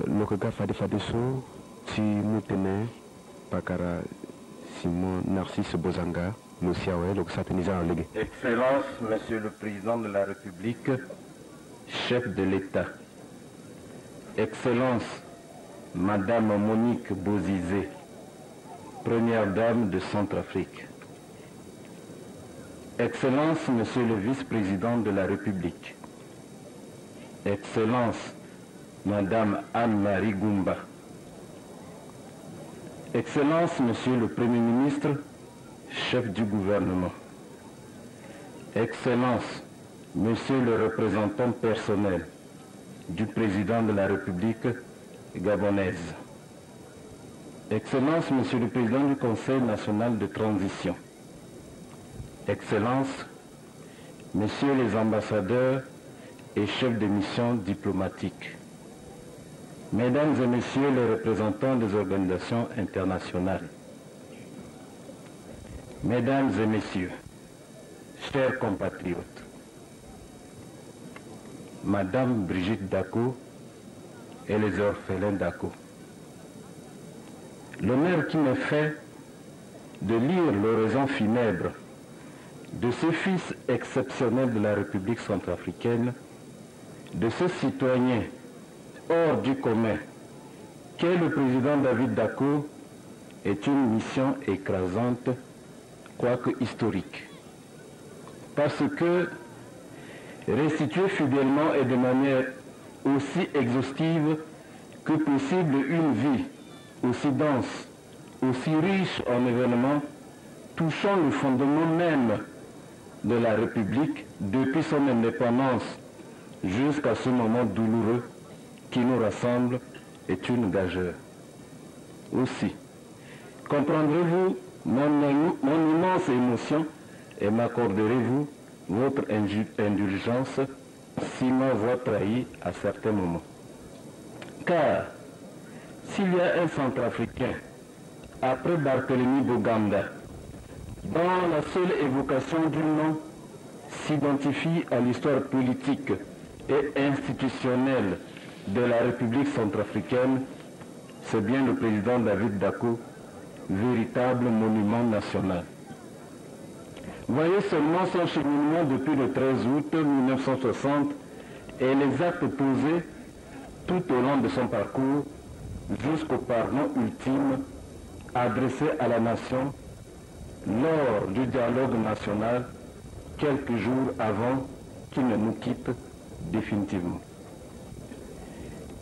Lokaga Fade Fadeso, Si Moutene, Pakara Simon Narcisse Bozanga, Luciawe, Loksateniza Légué. Excellence, Monsieur le Président de la République, chef de l'État. Excellence, Madame Monique Bozizé, Première Dame de Centrafrique. Excellence, Monsieur le Vice-président de la République. Excellence, Madame Anne-Marie Goumba. Excellence, Monsieur le Premier ministre, chef du gouvernement. Excellence, Monsieur le représentant personnel du Président de la République gabonaise. Excellence, Monsieur le Président du Conseil national de transition. Excellence, Messieurs les ambassadeurs et chefs de mission diplomatiques. Mesdames et Messieurs les représentants des organisations internationales. Mesdames et Messieurs, chers compatriotes, Madame Brigitte Dako et les orphelins Dako, l'honneur qui me fait de lire l'oraison funèbre de ce fils exceptionnel de la République centrafricaine, de ce citoyen hors du commun qu'est le président David Dako, est une mission écrasante, quoique historique. Parce que restituer fidèlement et de manière aussi exhaustive que possible une vie aussi dense, aussi riche en événements touchant le fondement même de la République depuis son indépendance jusqu'à ce moment douloureux qui nous rassemble est une gageure. Aussi, comprendrez-vous mon immense émotion et m'accorderez-vous votre indulgence si ma voix trahit à certains moments. Car s'il y a un Centrafricain, après Barthélemy Boganda, dont la seule évocation du nom s'identifie à l'histoire politique et institutionnelle de la République centrafricaine, c'est bien le président David Dako, véritable monument national. Voyez seulement son cheminement depuis le 13 août 1960 et les actes posés tout au long de son parcours jusqu'au pardon ultime adressé à la nation lors du dialogue national quelques jours avant qu'il ne nous quitte définitivement.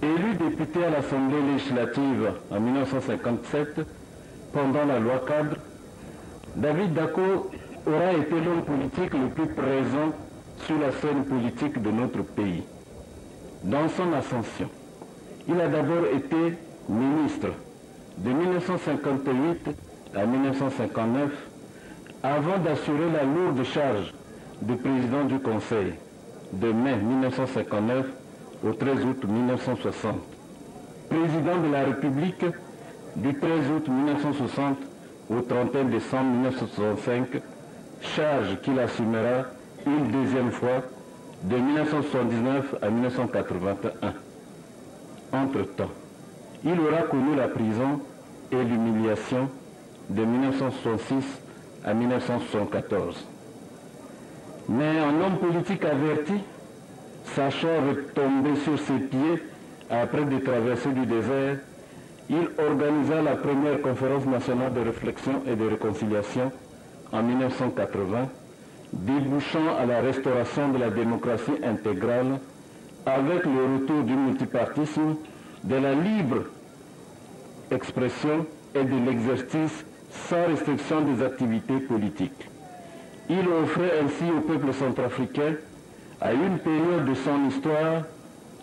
Élu député à l'Assemblée législative en 1957, pendant la loi cadre, David Dako aura été l'homme politique le plus présent sur la scène politique de notre pays. Dans son ascension, il a d'abord été ministre de 1958 à 1959, avant d'assurer la lourde charge de président du Conseil de mai 1959 au 13 août 1960. Président de la République du 13 août 1960 au 31 décembre 1965, charge qu'il assumera une deuxième fois de 1979 à 1981. Entre-temps, il aura connu la prison et l'humiliation de 1966 à 1974. Mais un homme politique averti, sachant retomber sur ses pieds après des traversées du désert, il organisa la première conférence nationale de réflexion et de réconciliation en 1980, débouchant à la restauration de la démocratie intégrale avec le retour du multipartisme, de la libre expression et de l'exercice sans restriction des activités politiques. Il offrait ainsi au peuple centrafricain, à une période de son histoire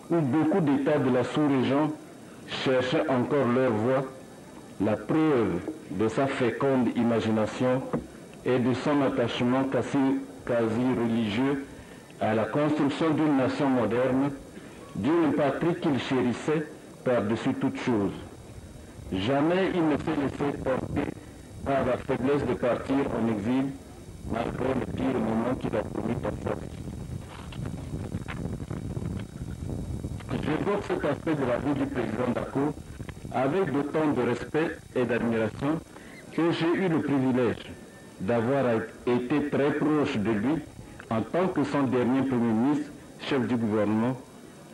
où beaucoup d'États de la sous-région cherchaient encore leur voie, la preuve de sa féconde imagination et de son attachement quasi religieux à la construction d'une nation moderne, d'une patrie qu'il chérissait par-dessus toute chose. Jamais il ne s'est laissé porter par la faiblesse de partir en exil, malgré le pire moment qu'il a connu dans sa vie. Je j'évoque cet aspect de la vie du président Dako avec d'autant de respect et d'admiration que j'ai eu le privilège d'avoir été très proche de lui en tant que son dernier Premier ministre, chef du gouvernement,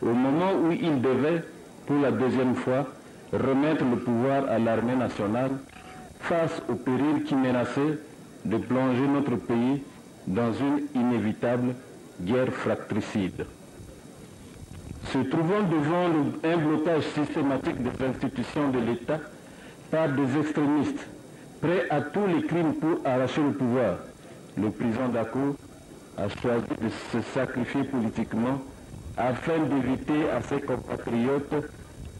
au moment où il devait, pour la deuxième fois, remettre le pouvoir à l'armée nationale face au péril qui menaçait de plonger notre pays dans une inévitable guerre fratricide. Se trouvant devant un blocage systématique des institutions de l'État par des extrémistes prêts à tous les crimes pour arracher le pouvoir, le président Dako a choisi de se sacrifier politiquement afin d'éviter à ses compatriotes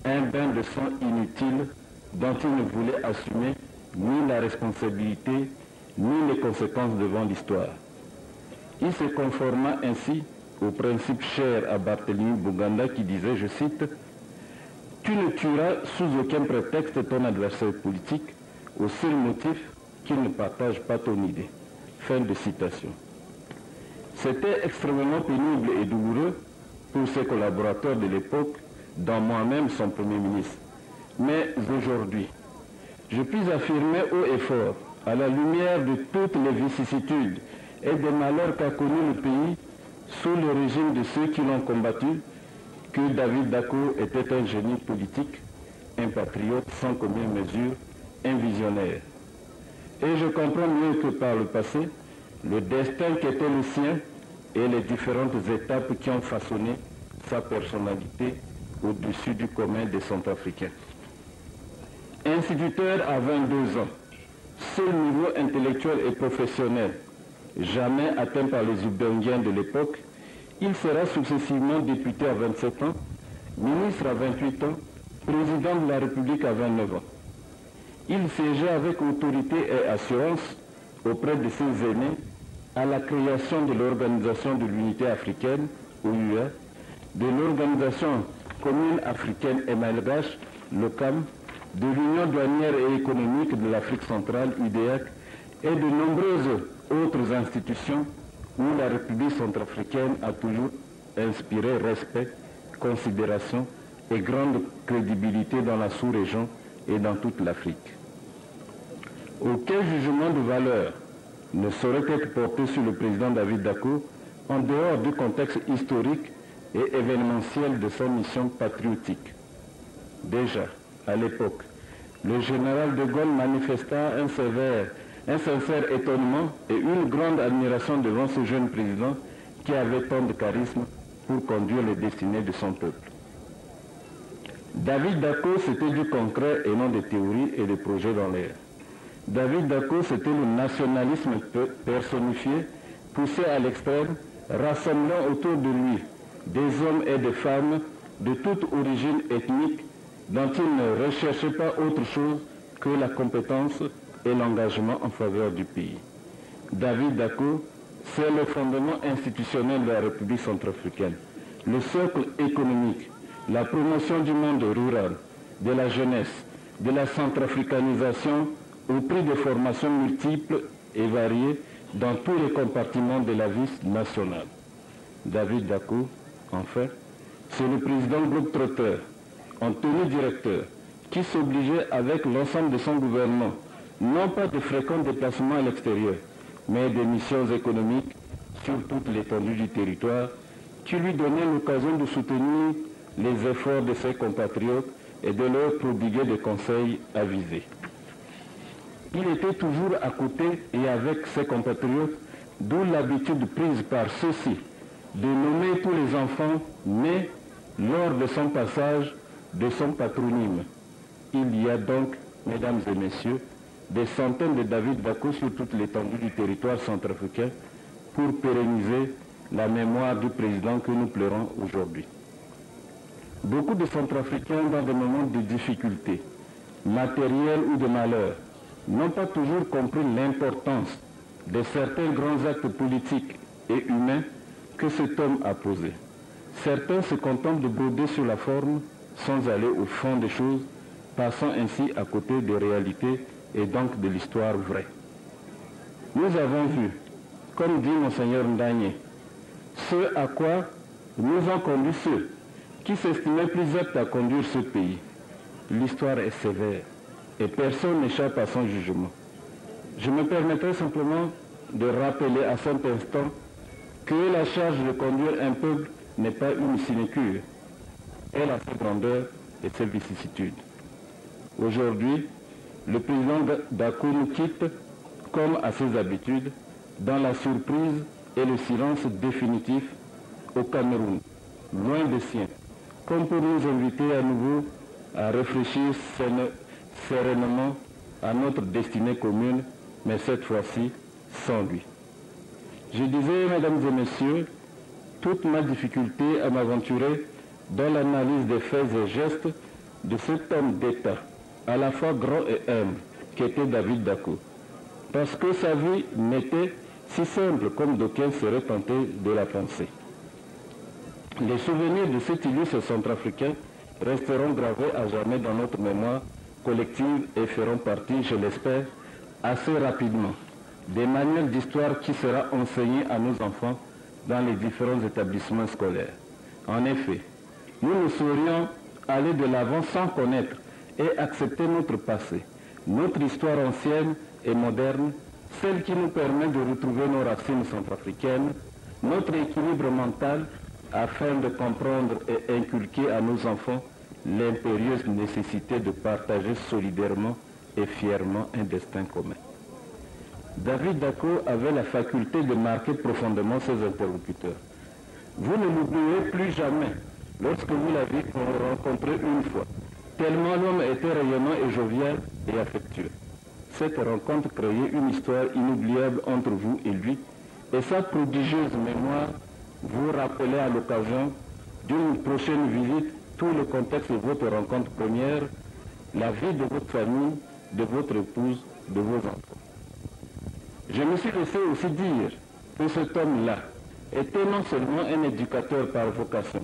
un bain de sang inutile dont il ne voulait assumer ni la responsabilité ni les conséquences devant l'histoire. Il se conforma ainsi au principe cher à Barthélemy Boganda qui disait, je cite, « Tu ne tueras sous aucun prétexte ton adversaire politique au seul motif qu'il ne partage pas ton idée. » Fin de citation. C'était extrêmement pénible et douloureux pour ses collaborateurs de l'époque, dont moi-même son Premier ministre. Mais aujourd'hui, je puis affirmer haut et fort, à la lumière de toutes les vicissitudes et des malheurs qu'a connus le pays sous le régime de ceux qui l'ont combattu, que David Dako était un génie politique, un patriote sans commune mesure, un visionnaire. Et je comprends mieux que par le passé le destin qui était le sien et les différentes étapes qui ont façonné sa personnalité au-dessus du commun des Centrafricains. Instituteur à 22 ans, seul niveau intellectuel et professionnel, jamais atteint par les Ubengiens de l'époque, il sera successivement député à 27 ans, ministre à 28 ans, président de la République à 29 ans. Il siégeait avec autorité et assurance auprès de ses aînés à la création de l'Organisation de l'Unité africaine, OUA, de l'Organisation commune africaine et malgache, l'OCAM, de l'Union douanière et économique de l'Afrique centrale, UDEAC, et de nombreuses autres institutions où la République centrafricaine a toujours inspiré respect, considération et grande crédibilité dans la sous-région et dans toute l'Afrique. Aucun jugement de valeur ne saurait être porté sur le président David Dako en dehors du contexte historique et événementiel de sa mission patriotique. Déjà, à l'époque, le général de Gaulle manifesta un sincère étonnement et une grande admiration devant ce jeune président qui avait tant de charisme pour conduire les destinées de son peuple. David Dako, c'était du concret et non des théories et des projets dans l'air. David Dako, c'était le nationalisme personnifié, poussé à l'extrême, rassemblant autour de lui des hommes et des femmes de toute origine ethnique dont il ne recherchait pas autre chose que la compétence et l'engagement en faveur du pays. David Dako, c'est le fondement institutionnel de la République centrafricaine, le socle économique, la promotion du monde rural, de la jeunesse, de la centrafricanisation au prix de formations multiples et variées dans tous les compartiments de la vie nationale. David Dako, enfin, c'est le président globe-trotteur, en tenue directeur, qui s'obligeait avec l'ensemble de son gouvernement, non pas de fréquents déplacements à l'extérieur, mais des missions économiques sur toute l'étendue du territoire, qui lui donnaient l'occasion de soutenir les efforts de ses compatriotes et de leur prodiguer des conseils avisés. Il était toujours à côté et avec ses compatriotes, d'où l'habitude prise par ceux-ci de nommer tous les enfants nés lors de son passage de son patronyme. Il y a donc, mesdames et messieurs, des centaines de David Dako sur toute l'étendue du territoire centrafricain pour pérenniser la mémoire du président que nous pleurons aujourd'hui. Beaucoup de Centrafricains, dans des moments de difficultés, matérielles ou de malheur, n'ont pas toujours compris l'importance de certains grands actes politiques et humains que cet homme a posés. Certains se contentent de broder sur la forme sans aller au fond des choses, passant ainsi à côté des réalités et donc de l'histoire vraie. Nous avons vu, comme dit Monseigneur Ndanye, ce à quoi nous ont conduit ceux qui s'estimait plus apte à conduire ce pays. L'histoire est sévère et personne n'échappe à son jugement. Je me permettrai simplement de rappeler à cet instant que la charge de conduire un peuple n'est pas une sinécure. Elle a ses grandeurs et ses vicissitudes. Aujourd'hui, le président Dakou nous quitte, comme à ses habitudes, dans la surprise et le silence définitif au Cameroun, loin des siens, comme pour nous inviter à nouveau à réfléchir sereinement à notre destinée commune, mais cette fois-ci sans lui. Je disais, mesdames et messieurs, toute ma difficulté à m'aventurer dans l'analyse des faits et gestes de cet homme d'État, à la fois grand et humble, qu'était David Dakou, parce que sa vie n'était si simple comme d'aucuns seraient tentés de la penser. Les souvenirs de cet illustre centrafricain resteront gravés à jamais dans notre mémoire collective et feront partie, je l'espère, assez rapidement, des manuels d'histoire qui sera enseigné à nos enfants dans les différents établissements scolaires. En effet, nous ne saurions aller de l'avant sans connaître et accepter notre passé, notre histoire ancienne et moderne, celle qui nous permet de retrouver nos racines centrafricaines, notre équilibre mental, afin de comprendre et inculquer à nos enfants l'impérieuse nécessité de partager solidairement et fièrement un destin commun. David Dakou avait la faculté de marquer profondément ses interlocuteurs. Vous ne l'oublierez plus jamais lorsque vous l'avez rencontré une fois, tellement l'homme était rayonnant et jovial et affectueux. Cette rencontre créait une histoire inoubliable entre vous et lui, et sa prodigieuse mémoire vous rappelait à l'occasion d'une prochaine visite tout le contexte de votre rencontre première, la vie de votre famille, de votre épouse, de vos enfants. Je me suis laissé aussi dire que cet homme-là était non seulement un éducateur par vocation,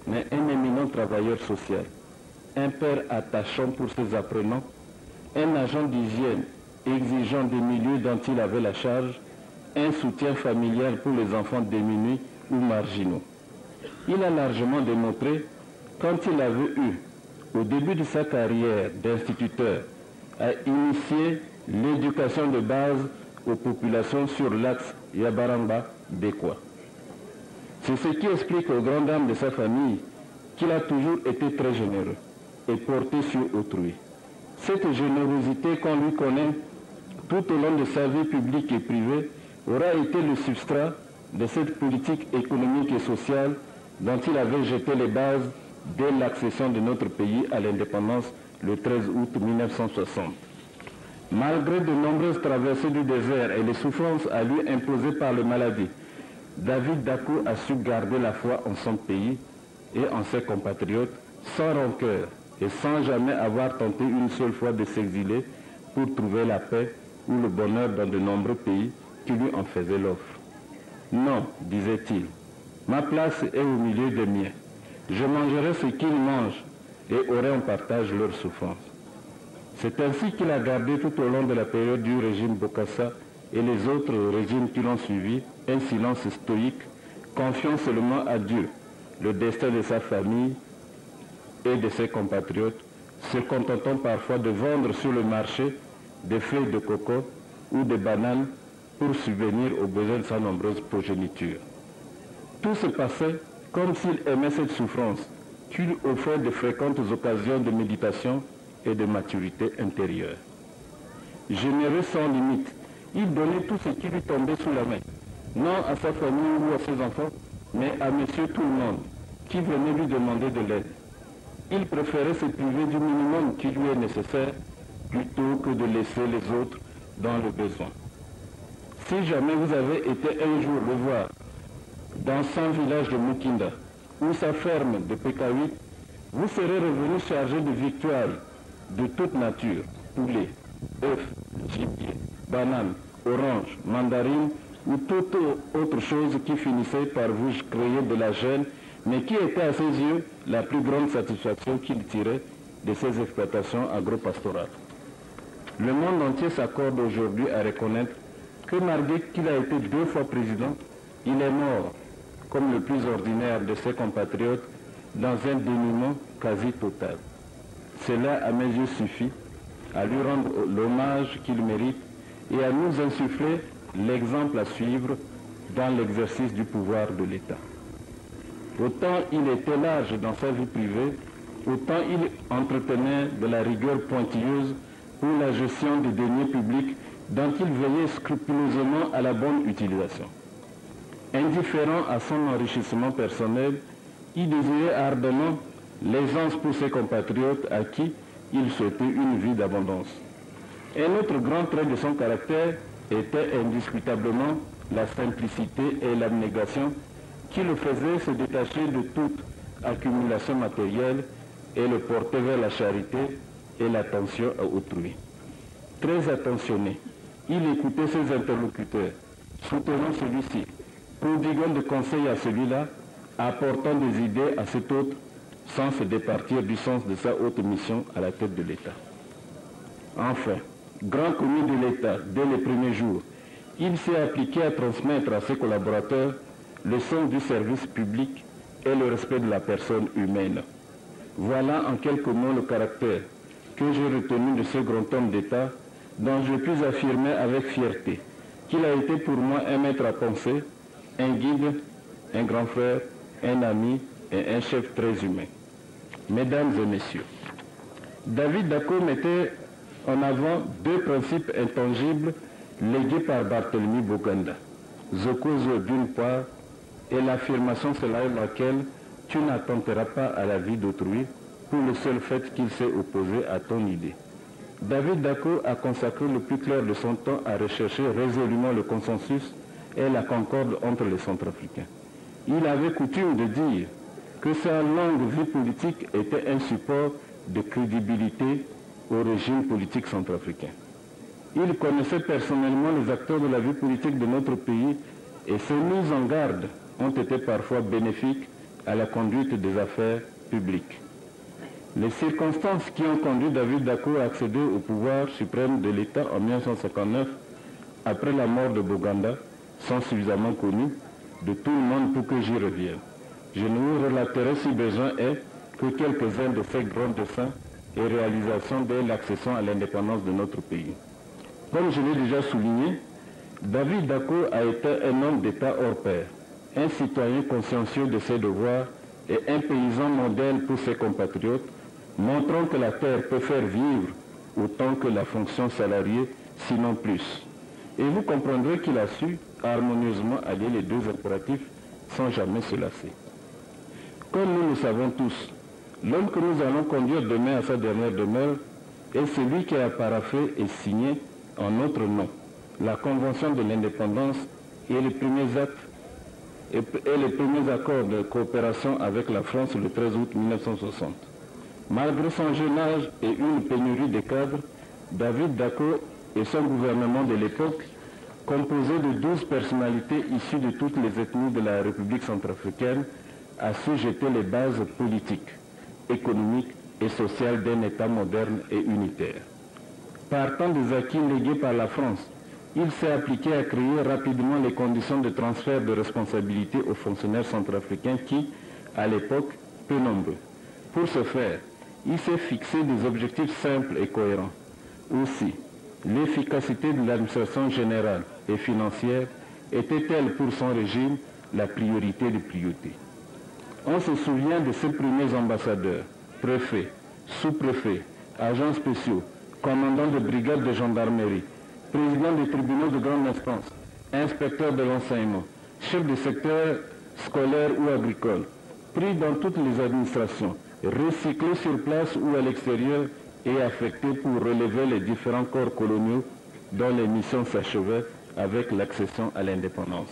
mais un éminent travailleur social, un père attachant pour ses apprenants, un agent d'hygiène exigeant des milieux dont il avait la charge, un soutien familial pour les enfants démunis ou marginaux. Il a largement démontré, quand il avait eu, au début de sa carrière d'instituteur, à initier l'éducation de base aux populations sur l'axe Yabaramba-Bekwa. C'est ce qui explique aux grandes dames de sa famille qu'il a toujours été très généreux et porté sur autrui. Cette générosité qu'on lui connaît tout au long de sa vie publique et privée aura été le substrat de cette politique économique et sociale dont il avait jeté les bases dès l'accession de notre pays à l'indépendance le 13 août 1960. Malgré de nombreuses traversées du désert et les souffrances à lui imposées par la maladie, David Dakou a su garder la foi en son pays et en ses compatriotes sans rancœur et sans jamais avoir tenté une seule fois de s'exiler pour trouver la paix ou le bonheur dans de nombreux pays qui lui en faisaient l'offre. Non, disait-il, ma place est au milieu des miens. Je mangerai ce qu'ils mangent et aurai en partage leurs souffrances. C'est ainsi qu'il a gardé tout au long de la période du régime Bokassa et les autres régimes qui l'ont suivi un silence stoïque, confiant seulement à Dieu, le destin de sa famille et de ses compatriotes, se contentant parfois de vendre sur le marché des feuilles de coco ou des bananes pour subvenir aux besoins de sa nombreuse progéniture. Tout se passait comme s'il aimait cette souffrance, qui lui offrait de fréquentes occasions de méditation et de maturité intérieure. Généreux sans limite, il donnait tout ce qui lui tombait sous la main, non à sa famille ou à ses enfants, mais à monsieur tout le monde, qui venait lui demander de l'aide. Il préférait se priver du minimum qui lui est nécessaire, plutôt que de laisser les autres dans le besoin. Si jamais vous avez été un jour le voir dans son village de Mukinda ou sa ferme de Pékawi, vous serez revenu chargé de victoires de toute nature, poulet, œufs, gibier, bananes, oranges, mandarines ou toute autre chose qui finissait par vous créer de la gêne, mais qui était à ses yeux la plus grande satisfaction qu'il tirait de ses exploitations agro-pastorales. Le monde entier s'accorde aujourd'hui à reconnaître que malgré qu'il a été 2 fois président, il est mort, comme le plus ordinaire de ses compatriotes, dans un dénuement quasi total. Cela, à mes yeux, suffit à lui rendre l'hommage qu'il mérite et à nous insuffler l'exemple à suivre dans l'exercice du pouvoir de l'État. Autant il était large dans sa vie privée, autant il entretenait de la rigueur pointilleuse pour la gestion des deniers publics dont il veillait scrupuleusement à la bonne utilisation. Indifférent à son enrichissement personnel, il désirait ardemment l'aisance pour ses compatriotes à qui il souhaitait une vie d'abondance. Un autre grand trait de son caractère était indiscutablement la simplicité et l'abnégation qui le faisaient se détacher de toute accumulation matérielle et le porter vers la charité et l'attention à autrui. Très attentionné, il écoutait ses interlocuteurs, soutenant celui-ci, prodiguant de conseils à celui-là, apportant des idées à cet autre, sans se départir du sens de sa haute mission à la tête de l'État. Enfin, grand commis de l'État dès les premiers jours, il s'est appliqué à transmettre à ses collaborateurs le sens du service public et le respect de la personne humaine. Voilà en quelques mots le caractère que j'ai retenu de ce grand homme d'État dont je puis affirmer avec fierté qu'il a été pour moi un maître à penser, un guide, un grand frère, un ami et un chef très humain. Mesdames et messieurs, David Dacko mettait en avant deux principes intangibles légués par Barthélemy Boganda. Zokozo d'une part et l'affirmation selon laquelle tu n'attenteras pas à la vie d'autrui pour le seul fait qu'il s'est opposé à ton idée. David Dacko a consacré le plus clair de son temps à rechercher résolument le consensus et la concorde entre les Centrafricains. Il avait coutume de dire que sa longue vie politique était un support de crédibilité au régime politique centrafricain. Il connaissait personnellement les acteurs de la vie politique de notre pays et ses mises en garde ont été parfois bénéfiques à la conduite des affaires publiques. Les circonstances qui ont conduit David Dacko à accéder au pouvoir suprême de l'État en 1959, après la mort de Boganda, sont suffisamment connues de tout le monde pour que j'y revienne. Je ne vous relaterai si besoin est que quelques-uns de ces grands desseins et réalisations dès l'accession à l'indépendance de notre pays. Comme je l'ai déjà souligné, David Dacko a été un homme d'État hors pair, un citoyen consciencieux de ses devoirs et un paysan modèle pour ses compatriotes, montrant que la terre peut faire vivre autant que la fonction salariée, sinon plus. Et vous comprendrez qu'il a su harmonieusement allier les deux impératifs sans jamais se lasser. Comme nous le savons tous, l'homme que nous allons conduire demain à sa dernière demeure est celui qui a paraphé et signé en notre nom la Convention de l'indépendance et les premiers actes et les premiers accords de coopération avec la France le 13 août 1960. Malgré son jeune âge et une pénurie de cadres, David Dacko et son gouvernement de l'époque, composé de 12 personnalités issues de toutes les ethnies de la République centrafricaine, a su jeter les bases politiques, économiques et sociales d'un État moderne et unitaire. Partant des acquis légués par la France, il s'est appliqué à créer rapidement les conditions de transfert de responsabilité aux fonctionnaires centrafricains qui, à l'époque, peu nombreux. Pour ce faire, il s'est fixé des objectifs simples et cohérents. Aussi, l'efficacité de l'administration générale et financière était-elle pour son régime la priorité des priorités. On se souvient de ses premiers ambassadeurs, préfets, sous-préfets, agents spéciaux, commandants de brigades de gendarmerie, présidents des tribunaux de grande instance, inspecteurs de l'enseignement, chefs de secteur scolaire ou agricole, pris dans toutes les administrations, recyclés sur place ou à l'extérieur et affectés pour relever les différents corps coloniaux dont les missions s'achevaient avec l'accession à l'indépendance.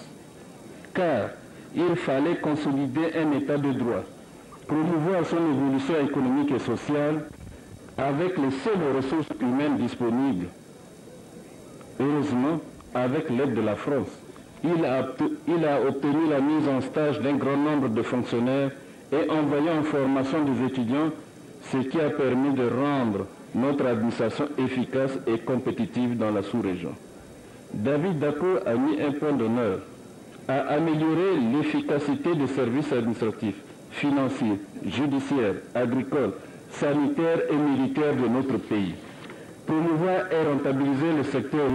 Car il fallait consolider un état de droit, promouvoir son évolution économique et sociale avec les seules ressources humaines disponibles. Heureusement, avec l'aide de la France, il a obtenu la mise en stage d'un grand nombre de fonctionnaires et envoyé en formation des étudiants, ce qui a permis de rendre notre administration efficace et compétitive dans la sous-région. David Dacko a mis un point d'honneur à améliorer l'efficacité des services administratifs, financiers, judiciaires, agricoles, sanitaires et militaires de notre pays. Promouvoir et rentabiliser le secteur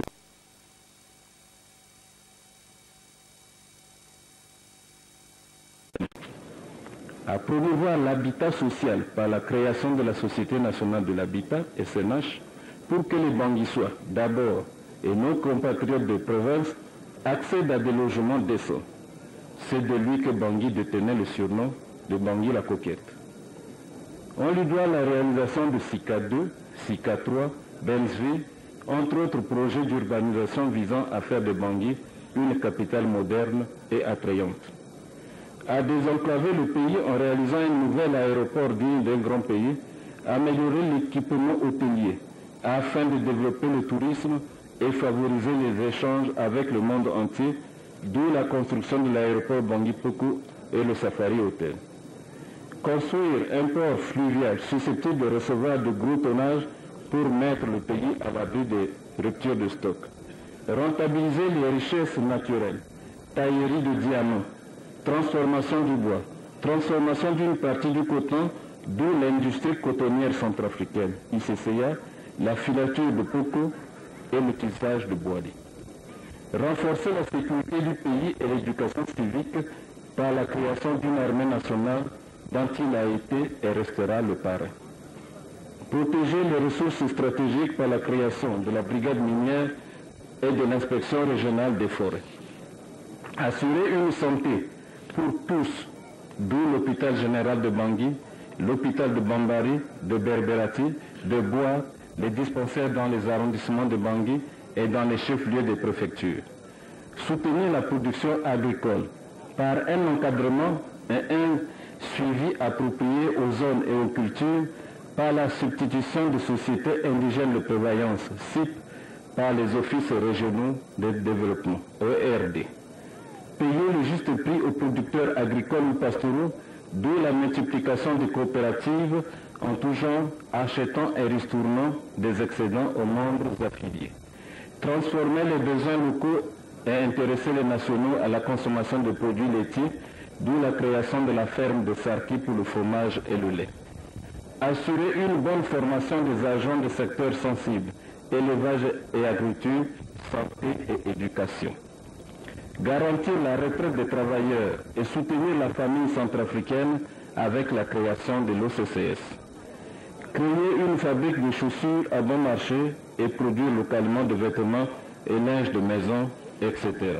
à promouvoir l'habitat social par la création de la Société nationale de l'habitat, SNH, pour que les Banguissois, d'abord, et nos compatriotes de province, accèdent à des logements décents. C'est de lui que Bangui détenait le surnom de Bangui la coquette. On lui doit la réalisation de SICA 2, SICA 3, Benzvi, entre autres projets d'urbanisation visant à faire de Bangui une capitale moderne et attrayante. À désenclaver le pays en réalisant un nouvel aéroport digne d'un grand pays, améliorer l'équipement hôtelier afin de développer le tourisme et favoriser les échanges avec le monde entier, d'où la construction de l'aéroport Bangui-Poko et le Safari Hotel. Construire un port fluvial susceptible de recevoir de gros tonnages pour mettre le pays à l'abri des ruptures de stock. Rentabiliser les richesses naturelles, taillerie de diamants, transformation du bois, transformation d'une partie du coton, d'où l'industrie cotonnière centrafricaine, ICCA, la filature de Poko et le tissage de Boadi. Renforcer la sécurité du pays et l'éducation civique par la création d'une armée nationale dont il a été et restera le parrain. Protéger les ressources stratégiques par la création de la brigade minière et de l'inspection régionale des forêts. Assurer une santé pour tous, d'où l'hôpital général de Bangui, l'hôpital de Bambari, de Berberati, de Bois, les dispensaires dans les arrondissements de Bangui et dans les chefs-lieux des préfectures. Soutenir la production agricole par un encadrement et un suivi approprié aux zones et aux cultures par la substitution de sociétés indigènes de prévoyance, SIP, par les offices régionaux de développement, ERD. Payer le juste prix aux producteurs agricoles ou pastoraux, d'où la multiplication des coopératives en tout genre, achetant et ristournant des excédents aux membres affiliés. Transformer les besoins locaux et intéresser les nationaux à la consommation de produits laitiers, d'où la création de la ferme de Sarki pour le fromage et le lait. Assurer une bonne formation des agents des secteurs sensibles, élevage et agriculture, santé et éducation. Garantir la retraite des travailleurs et soutenir la famille centrafricaine avec la création de l'OCCS. Créer une fabrique de chaussures à bon marché et produire localement de vêtements et linge de maison, etc.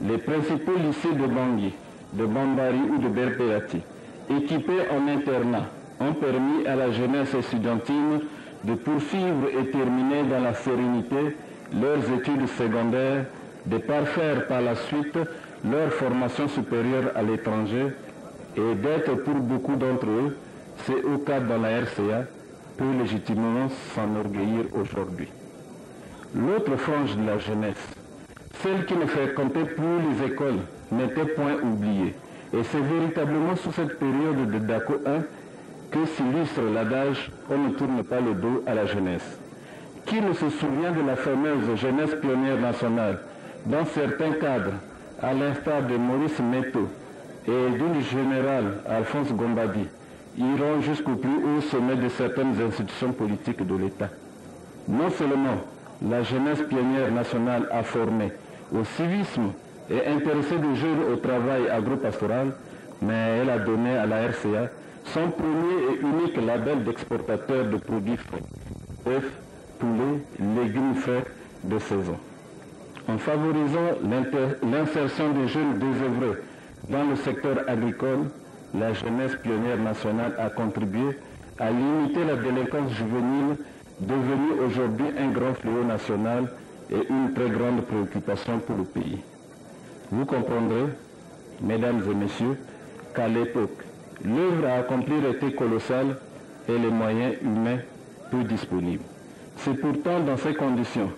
Les principaux lycées de Bangui, de Bambari ou de Berpéati, équipés en internat, ont permis à la jeunesse estudiantine de poursuivre et terminer dans la sérénité leurs études secondaires, de parfaire par la suite leur formation supérieure à l'étranger et d'être pour beaucoup d'entre eux, c'est au cas dans la RCA, peut légitimement s'enorgueillir aujourd'hui. L'autre frange de la jeunesse, celle qui ne fréquentait plus les écoles, n'était point oubliée. Et c'est véritablement sous cette période de DACO 1 que s'illustre l'adage « on ne tourne pas le dos à la jeunesse ». Qui ne se souvient de la fameuse jeunesse pionnière nationale, dans certains cadres, à l'instar de Maurice Meto et du général Alphonse Gombadi, iront jusqu'au plus haut sommet de certaines institutions politiques de l'État. Non seulement la jeunesse pionnière nationale a formé au civisme et intéressé des jeunes au travail agropastoral, mais elle a donné à la RCA son premier et unique label d'exportateur de produits frais, œufs, poulets, légumes frais de saison. En favorisant l'insertion des jeunes désœuvrés dans le secteur agricole, la jeunesse pionnière nationale a contribué à limiter la délinquance juvénile, devenue aujourd'hui un grand fléau national et une très grande préoccupation pour le pays. Vous comprendrez, mesdames et messieurs, qu'à l'époque, l'œuvre à accomplir était colossale et les moyens humains peu disponibles. C'est pourtant dans ces conditions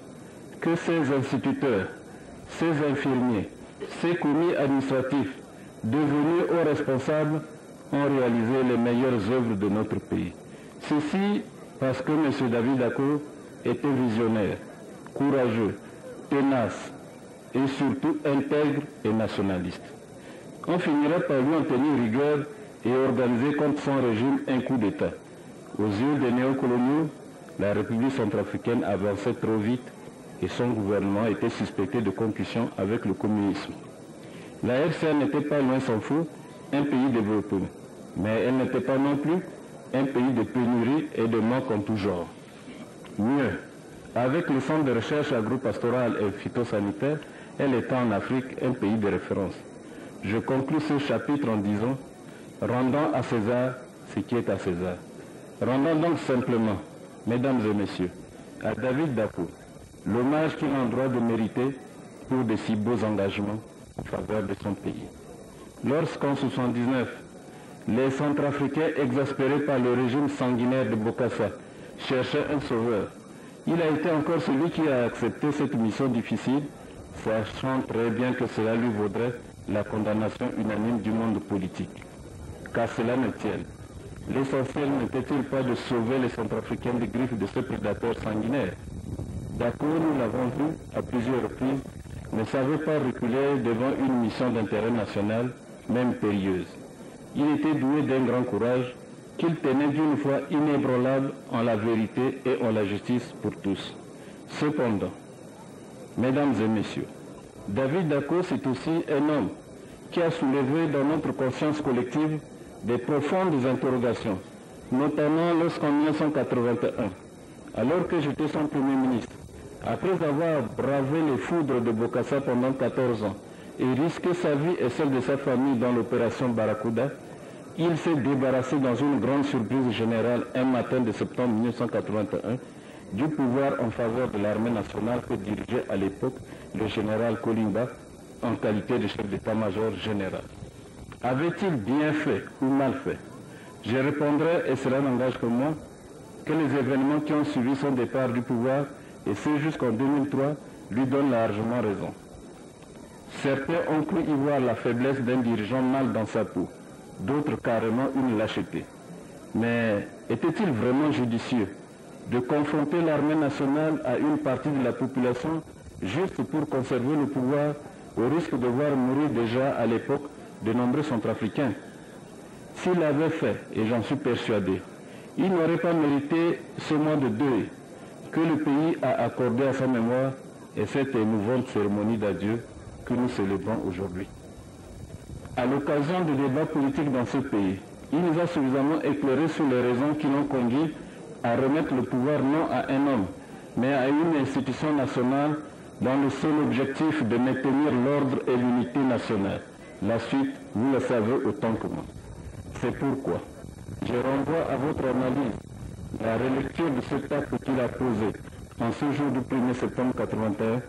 que ces instituteurs, ces infirmiers, ces commis administratifs, devenus hauts responsables, ont réalisé les meilleures œuvres de notre pays. Ceci parce que M. David Dacko était visionnaire, courageux, tenace et surtout intègre et nationaliste. On finirait par lui en tenir rigueur et organisé contre son régime un coup d'État. Aux yeux des néocoloniaux, la République centrafricaine avançait trop vite et son gouvernement était suspecté de concussion avec le communisme. La RCA n'était pas, loin s'en faut, un pays développé, mais elle n'était pas non plus un pays de pénurie et de manque en tout genre. Mieux, avec le centre de recherche agro-pastorale et phytosanitaire, elle était en Afrique un pays de référence. Je conclus ce chapitre en disant « Rendons à César ce qui est à César ». Rendons donc simplement, mesdames et messieurs, à David Dacko l'hommage qu'il a en droit de mériter pour de si beaux engagements en faveur de son pays. Lorsqu'en 1979, les Centrafricains exaspérés par le régime sanguinaire de Bokassa cherchaient un sauveur, il a été encore celui qui a accepté cette mission difficile, sachant très bien que cela lui vaudrait la condamnation unanime du monde politique. Qu'à cela ne tienne, l'essentiel n'était-il pas de sauver les Centrafricains des griffes de ce prédateur sanguinaire? D'accord, nous l'avons vu à plusieurs reprises, ne savait pas reculer devant une mission d'intérêt national, même périlleuse. Il était doué d'un grand courage qu'il tenait d'une foi inébranlable en la vérité et en la justice pour tous. Cependant, mesdames et messieurs, David Dacko, c'est aussi un homme qui a soulevé dans notre conscience collective des profondes interrogations, notamment lorsqu'en 1981, alors que j'étais son Premier ministre, après avoir bravé les foudres de Bokassa pendant 14 ans et risqué sa vie et celle de sa famille dans l'opération Barracuda, il s'est débarrassé dans une grande surprise générale un matin de septembre 1981 du pouvoir en faveur de l'armée nationale que dirigeait à l'époque le général Kolimba en qualité de chef d'état-major général. Avait-il bien fait ou mal fait? Je répondrai, et cela n'engage que moi, que les événements qui ont suivi son départ du pouvoir, et c'est jusqu'en 2003, lui donnent largement raison. Certains ont cru y voir la faiblesse d'un dirigeant mal dans sa peau, d'autres carrément une lâcheté. Mais était-il vraiment judicieux de confronter l'armée nationale à une partie de la population juste pour conserver le pouvoir, au risque de voir mourir déjà à l'époque de nombreux Centrafricains? S'il l'avait fait, et j'en suis persuadé, il n'aurait pas mérité ce mois de deuil que le pays a accordé à sa mémoire et cette émouvante cérémonie d'adieu que nous célébrons aujourd'hui. À l'occasion des débats politiques dans ce pays, il nous a suffisamment éclairé sur les raisons qui l'ont conduit à remettre le pouvoir non à un homme, mais à une institution nationale dans le seul objectif de maintenir l'ordre et l'unité nationale. La suite, vous le savez autant que moi. C'est pourquoi je renvoie à votre analyse la relecture de cet acte qu'il a posé en ce jour du 1er septembre 1981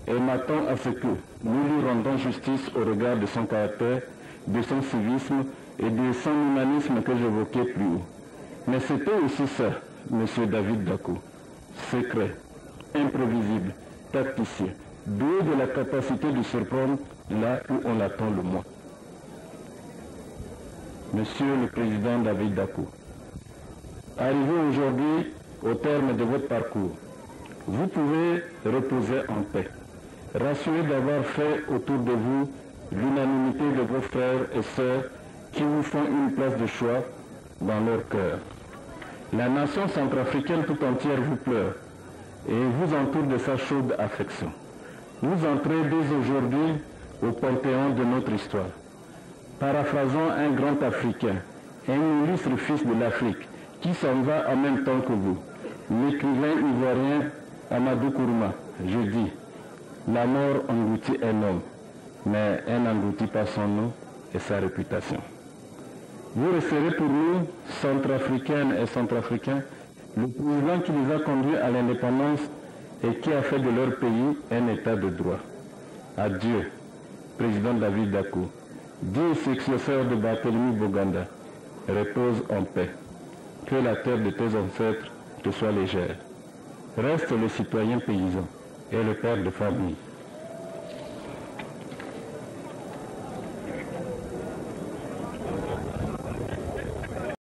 et m'attend à ce que nous lui rendons justice au regard de son caractère, de son civisme et de son humanisme que j'évoquais plus haut. Mais c'était aussi ça, M. David Dacko, secret, imprévisible, tacticien, doué de la capacité de surprendre là où on l'attend le moins. Monsieur le Président David Dacko, arrivé aujourd'hui au terme de votre parcours, vous pouvez reposer en paix, rassuré d'avoir fait autour de vous l'unanimité de vos frères et sœurs qui vous font une place de choix dans leur cœur. La nation centrafricaine tout entière vous pleure et vous entoure de sa chaude affection. Vous entrez dès aujourd'hui au panthéon de notre histoire. Paraphrasant un grand Africain, un illustre fils de l'Afrique, qui s'en va en même temps que vous, l'écrivain ivoirien Amadou Kourouma, je dis, la mort engloutit un homme, mais elle n'engloutit pas son nom et sa réputation. Vous resterez pour nous, centrafricaines et centrafricains, le président qui les a conduits à l'indépendance et qui a fait de leur pays un état de droit. Adieu, président David Dacko, dit successeur de Barthélemy Boganda, repose en paix. Que la terre de tes ancêtres te soit légère. Reste le citoyen paysan et le père de famille.